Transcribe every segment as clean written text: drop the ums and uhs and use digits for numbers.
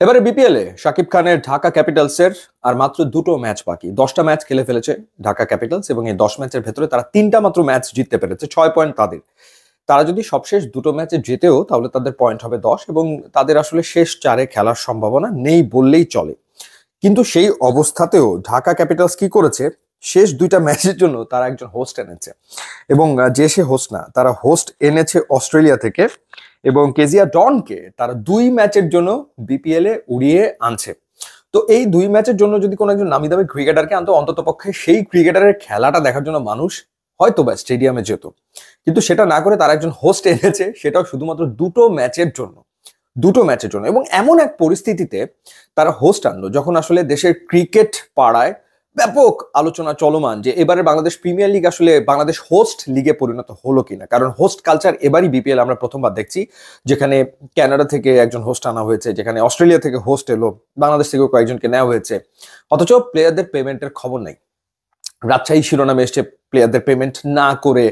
এবারে বিপিএল এ শাকিব খানের ঢাকা ক্যাপিটালসের আর মাত্র দুটো ম্যাচ বাকি। 10টা ম্যাচ খেলে ফেলেছে ঢাকা ক্যাপিটালস এবং এই 10 ম্যাচের ভেতরে তারা 3টা মাত্র ম্যাচ জিততে পেরেছে। 6 পয়েন্ট তাদের। তারা যদি সবশেষ দুটো ম্যাচে জেতেও তাহলে তাদের পয়েন্ট হবে 10 এবং তাদের আসলে শেষ 4-এ খেলার সম্ভাবনা নেই বললেই চলে। কিন্তু সেই অবস্থাতেও ঢাকা ক্যাপিটালস কি করেছে, শেষ দুইটা ম্যাচের জন্য তারা একজন হোস্ট এনেছে এবং যে সে হোস্ট না, তারা হোস্ট এনেছে অস্ট্রেলিয়া থেকে এবং কেজিয়া ডনকে তারা 2 ম্যাচের জন্য বিপিএল এ উড়িয়ে আনছে। তো এই 2 ম্যাচের জন্য যদি কোনো একজন নামি দামি ক্রিকেটারকে আনতো, অন্তত পক্ষে সেই ক্রিকেটারের খেলাটা দেখার জন্য মানুষ হয়তো বা স্টেডিয়ামে যেত। কিন্তু সেটা না করে তারা একজন হোস্ট এনেছে, সেটাও শুধুমাত্র দুটো ম্যাচের জন্য এবং এমন এক পরিস্থিতিতে তারা হোস্ট আনলো যখন আসলে দেশের ক্রিকেট পাড়ায় ব্যাপক আলোচনা চলমান যে এবারে বাংলাদেশ প্রিমিয়ার লিগ আসলে বাংলাদেশ হোস্ট লিগে পরিণত হলো কিনা। কারণ হোস্ট কালচার এবারই বিপিএল আমরা প্রথমবার দেখছি, যেখানে কানাডা থেকে একজন হোস্ট আনা হয়েছে, যেখানে অস্ট্রেলিয়া থেকে হোস্ট এলো, বাংলাদেশ থেকেও কয়েকজনকে নেওয়া হয়েছে, অথচ প্লেয়ারদের পেমেন্টের খবর নেই। রাজশাহী শিরোনামে এসে প্লেয়ারদের পেমেন্ট না করে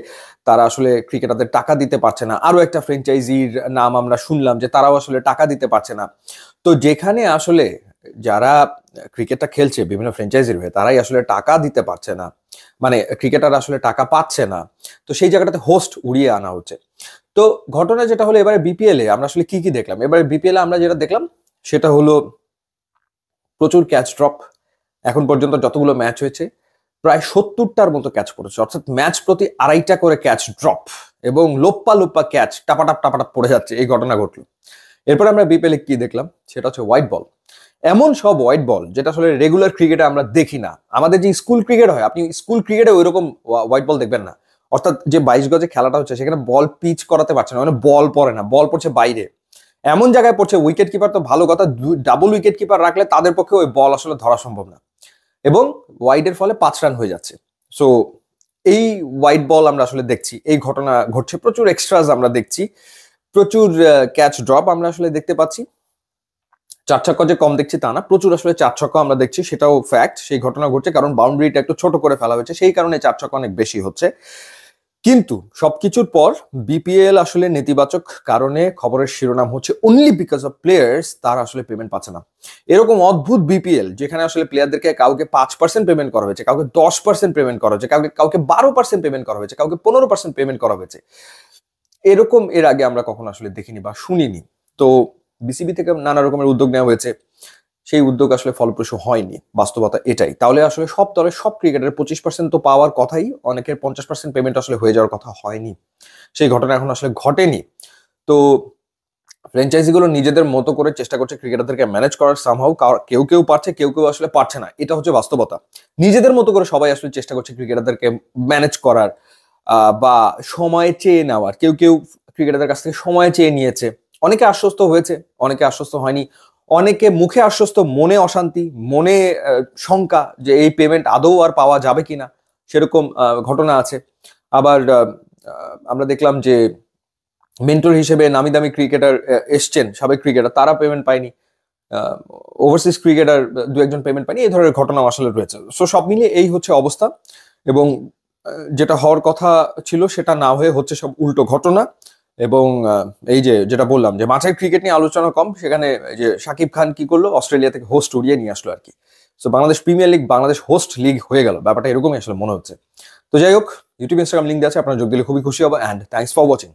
তারা আসলে ক্রিকেটারদের টাকা দিতে পারছে না। আরো একটা ফ্র্যাঞ্চাইজির নাম আমরা শুনলাম যে তারাও আসলে টাকা দিতে পারছে না। তো যেখানে আসলে যারা ক্রিকেটটা খেলছে বিভিন্ন ফ্র্যাঞ্চাইজির হয়ে, তারাই আসলে টাকা দিতে পারছে না, মানে ক্রিকেটার আসলে টাকা পাচ্ছে না, তো সেই জায়গাটাতে হোস্ট উড়িয়ে আনা হচ্ছে। তো ঘটনা যেটা হলো, এবারে বিপিএল এ আমরা আসলে কি কি দেখলাম, এবারে বিপিএল এ আমরা যেটা দেখলাম সেটা হলো প্রচুর ক্যাচ ড্রপ। এখন পর্যন্ত যতগুলো ম্যাচ হয়েছে প্রায় 70টার মতো ক্যাচ পড়েছে, অর্থাৎ ম্যাচ প্রতি 2.5টা করে ক্যাচ ড্রপ এবং লোপ্পা লোপ্পা ক্যাচ টাপাটাপ পড়ে যাচ্ছে, এই ঘটনা ঘটলো। এরপর আমরা বিপিএল এ কি দেখলাম সেটা হচ্ছে হোয়াইট বল। এমন সব হোয়াইট বল যেটা আসলে রেগুলার ক্রিকেটে আমরা দেখি না। আমাদের যে স্কুল ক্রিকেট হয়, আপনি স্কুল ক্রিকেটে ওইরকম হোয়াইট বল দেখবেন না। অর্থাৎ যে 22 গজে খেলাটা হচ্ছে সেখানে বল পিচ করাতে পারছে না, মানে বল পড়ে না, বল পড়ছে বাইরে, এমন জায়গায় পড়ছে। উইকেট কিপার তো ভালো কথা, ডাবল উইকেট কিপার রাখলে তাদের পক্ষে ওই বল আসলে ধরা সম্ভব না এবং ওয়াইডের ফলে 5 রান হয়ে যাচ্ছে। সো এই হোয়াইট বল আমরা আসলে দেখছি, এই ঘটনা ঘটছে, প্রচুর এক্সট্রাজ আমরা দেখছি, প্রচুর ক্যাচ ড্রপ আমরা আসলে দেখতে পাচ্ছি। 4 ছক্কা যে কম দেখছি তা না, প্রচুর আসলে 4 ছক্কা আমরা দেখছি, সেটাও ফ্যাক্ট। সেই ঘটনা ঘটছে কারণ বাউন্ডারিটা একটু ছোট করে ফেলা হয়েছে, সেই কারণে 4 ছক্কা অনেক বেশি হচ্ছে। কিন্তু সবকিছুর পর বিপিএল আসলে নেতিবাচক কারণে খবরের শিরোনাম হচ্ছে অনলি বিকজ অফ প্লেয়ার্স তারা আসলে পেমেন্ট পাচ্ছে না। এরকম অদ্ভুত বিপিএল যেখানে আসলে প্লেয়ারদেরকে কাউকে 5% পেমেন্ট করা হয়েছে, কাউকে 10% পেমেন্ট করা হয়েছে, কাউকে 12% পেমেন্ট করা হয়েছে, কাউকে 15% পেমেন্ট করা হয়েছে, এরকম এর আগে আমরা কখনো আসলে দেখিনি বা শুনিনি। তো বিসিবি থেকে নানা রকমের উদ্যোগ নেওয়া হয়েছে, সেই উদ্যোগ আসলে ফলপ্রসূ হয়নি, বাস্তবতা এটাই। তাহলে আসলে সব দলের সব ক্রিকেটারের 25% তো পাওয়ার কথাই, অনেকের 50% পেমেন্ট আসলে হয়ে যাওয়ার কথা হয়নি, সেই ঘটনা এখন আসলে ঘটেনি। তো ফ্র্যাঞ্চাইজিগুলো নিজেদের মতো করে চেষ্টা করছে ক্রিকেটারদেরকে ম্যানেজ করার, সামহাউ কেউ কেউ পারছে, কেউ কেউ আসলে পারছে না, এটা হচ্ছে বাস্তবতা। নিজেদের মতো করে সবাই আসলে চেষ্টা করছে ক্রিকেটারদেরকে ম্যানেজ করার বা সময় চেয়ে নেওয়ার। কেউ কেউ ক্রিকেটারদের কাছ থেকে সময় চেয়ে নিয়েছে, অনেকে আশ্বস্ত হয়েছে, অনেকে আশ্বস্ত হয়নি, অনেকে মুখে আশ্বস্ত, মনে অশান্তি, মনে শঙ্কা যে এই পেমেন্ট আদৌ আর পাওয়া যাবে কিনা, সেরকম ঘটনা আছে। আবার আমরা দেখলাম যে মেন্টর হিসেবে নামি দামি ক্রিকেটার এসছেন, সাবেক ক্রিকেটার, তারা পেমেন্ট পায়নি, ওভারসিজ ক্রিকেটার 2-1 পেমেন্ট পায়নি, এই ধরনের ঘটনাও আসলে রয়েছে। সো সব মিলিয়ে এই হচ্ছে অবস্থা এবং যেটা হওয়ার কথা ছিল সেটা না হয়ে হচ্ছে সব উল্টো ঘটনা। এবং এই যে যেটা বললাম যে মাঠের ক্রিকেট নিয়ে আলোচনা কম, সেখানে যে শাকিব খান কি করলো, অস্ট্রেলিয়া থেকে হোস্ট উড়িয়ে নিয়ে আসলো আর কি। So Bangladesh premier league Bangladesh host league হয়ে গেল, ব্যাপারটা এরকমই আসলে মনে হচ্ছে। তো যাই হোক, ইউটিউব ইনস্টাগ্রাম লিঙ্ক আছে, আপনারা যোগ দিলে খুবই খুশি হবো। And thanks for watching.